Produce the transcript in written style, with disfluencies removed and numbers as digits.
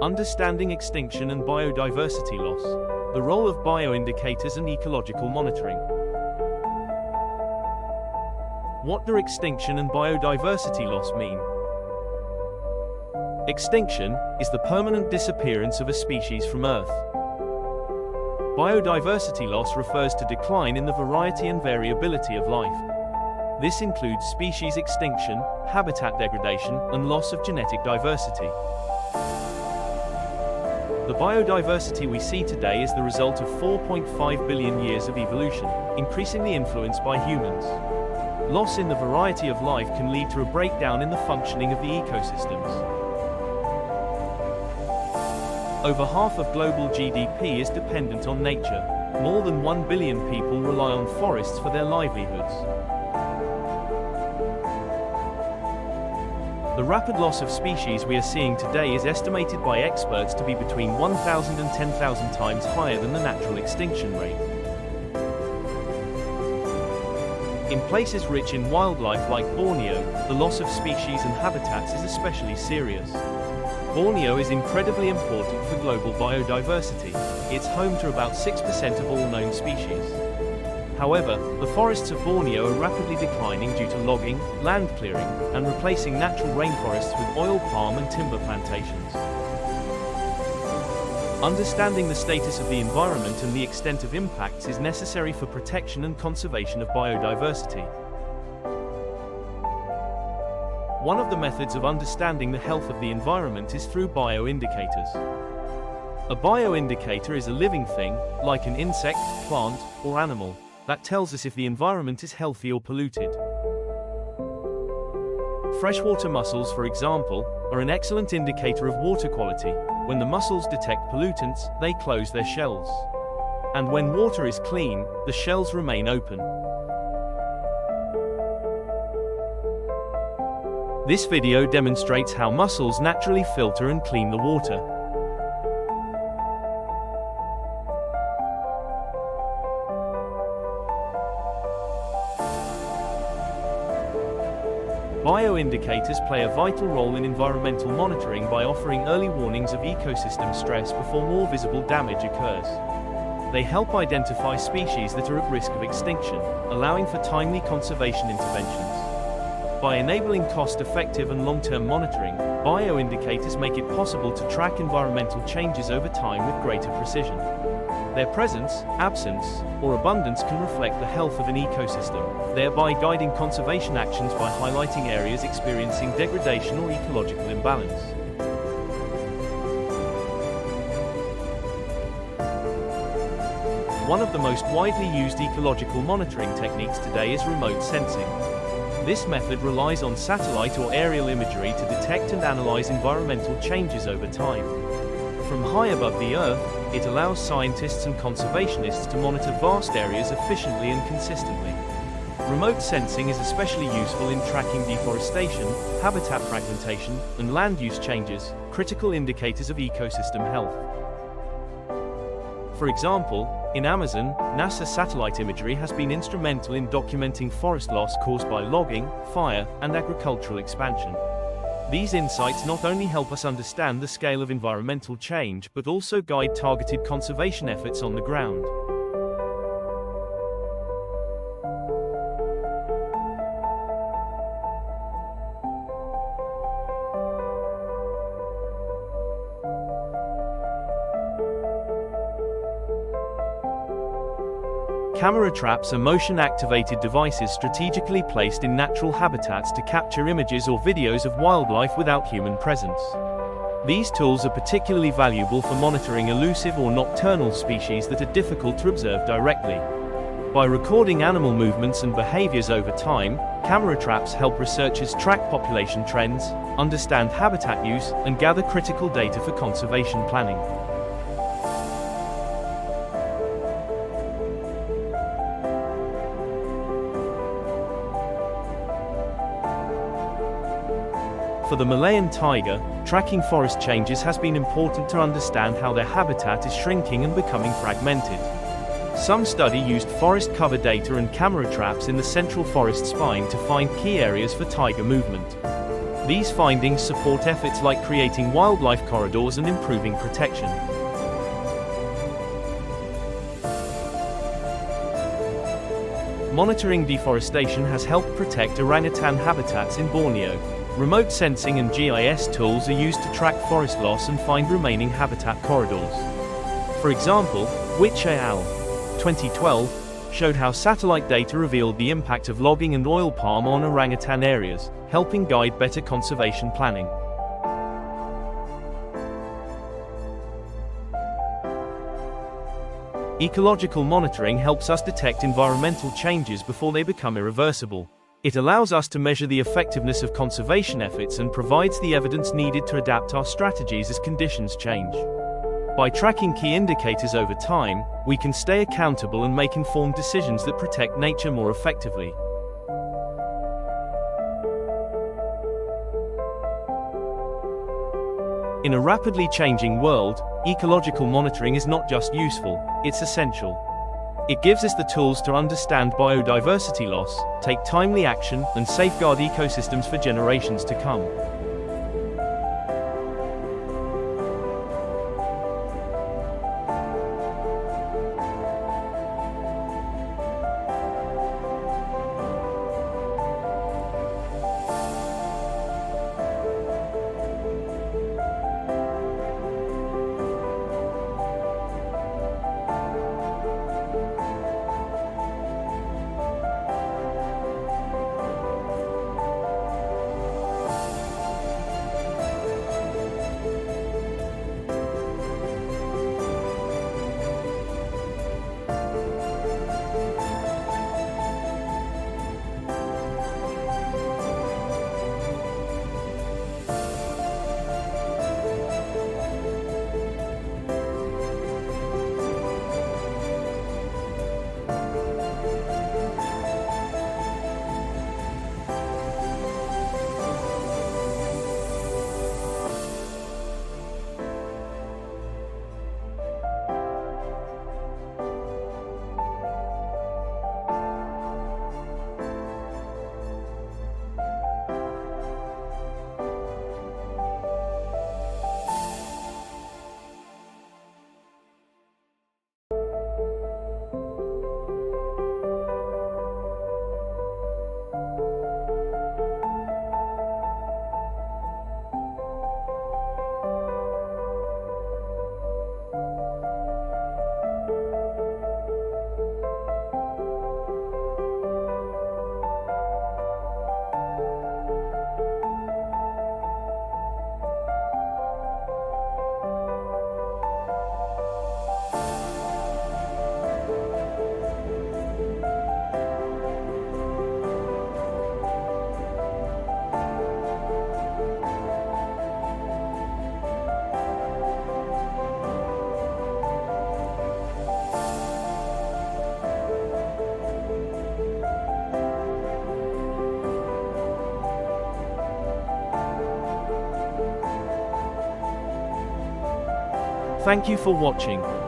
Understanding extinction and biodiversity loss. The role of bioindicators and ecological monitoring. What do extinction and biodiversity loss mean? Extinction is the permanent disappearance of a species from Earth. Biodiversity loss refers to decline in the variety and variability of life. This includes species extinction, habitat degradation, and loss of genetic diversity. The biodiversity we see today is the result of 4.5 billion years of evolution, increasingly influenced by humans. Loss in the variety of life can lead to a breakdown in the functioning of the ecosystems. Over half of global GDP is dependent on nature. More than 1 billion people rely on forests for their livelihoods. The rapid loss of species we are seeing today is estimated by experts to be between 1,000 and 10,000 times higher than the natural extinction rate. In places rich in wildlife like Borneo, the loss of species and habitats is especially serious. Borneo is incredibly important for global biodiversity. It's home to about 6% of all known species. However, the forests of Borneo are rapidly declining due to logging, land clearing, and replacing natural rainforests with oil palm and timber plantations. Understanding the status of the environment and the extent of impacts is necessary for protection and conservation of biodiversity. One of the methods of understanding the health of the environment is through bioindicators. A bioindicator is a living thing, like an insect, plant, or animal, that tells us if the environment is healthy or polluted. Freshwater mussels, for example, are an excellent indicator of water quality. When the mussels detect pollutants, they close their shells. And when water is clean, the shells remain open. This video demonstrates how mussels naturally filter and clean the water. Bioindicators play a vital role in environmental monitoring by offering early warnings of ecosystem stress before more visible damage occurs. They help identify species that are at risk of extinction, allowing for timely conservation interventions. By enabling cost-effective and long-term monitoring, bioindicators make it possible to track environmental changes over time with greater precision. Their presence, absence, or abundance can reflect the health of an ecosystem, thereby guiding conservation actions by highlighting areas experiencing degradation or ecological imbalance. One of the most widely used ecological monitoring techniques today is remote sensing. This method relies on satellite or aerial imagery to detect and analyze environmental changes over time. From high above the Earth, it allows scientists and conservationists to monitor vast areas efficiently and consistently. Remote sensing is especially useful in tracking deforestation, habitat fragmentation, and land use changes, critical indicators of ecosystem health. For example, in Amazon, NASA satellite imagery has been instrumental in documenting forest loss caused by logging, fire, and agricultural expansion. These insights not only help us understand the scale of environmental change but also guide targeted conservation efforts on the ground. Camera traps are motion-activated devices strategically placed in natural habitats to capture images or videos of wildlife without human presence. These tools are particularly valuable for monitoring elusive or nocturnal species that are difficult to observe directly. By recording animal movements and behaviors over time, camera traps help researchers track population trends, understand habitat use, and gather critical data for conservation planning. For the Malayan tiger, tracking forest changes has been important to understand how their habitat is shrinking and becoming fragmented. Some study used forest cover data and camera traps in the central forest spine to find key areas for tiger movement. These findings support efforts like creating wildlife corridors and improving protection. Monitoring deforestation has helped protect orangutan habitats in Borneo. Remote sensing and GIS tools are used to track forest loss and find remaining habitat corridors. For example, Witch et al. 2012 showed how satellite data revealed the impact of logging and oil palm on orangutan areas, helping guide better conservation planning. Ecological monitoring helps us detect environmental changes before they become irreversible. It allows us to measure the effectiveness of conservation efforts and provides the evidence needed to adapt our strategies as conditions change. By tracking key indicators over time, we can stay accountable and make informed decisions that protect nature more effectively. In a rapidly changing world, ecological monitoring is not just useful, it's essential. It gives us the tools to understand biodiversity loss, take timely action, and safeguard ecosystems for generations to come. Thank you for watching.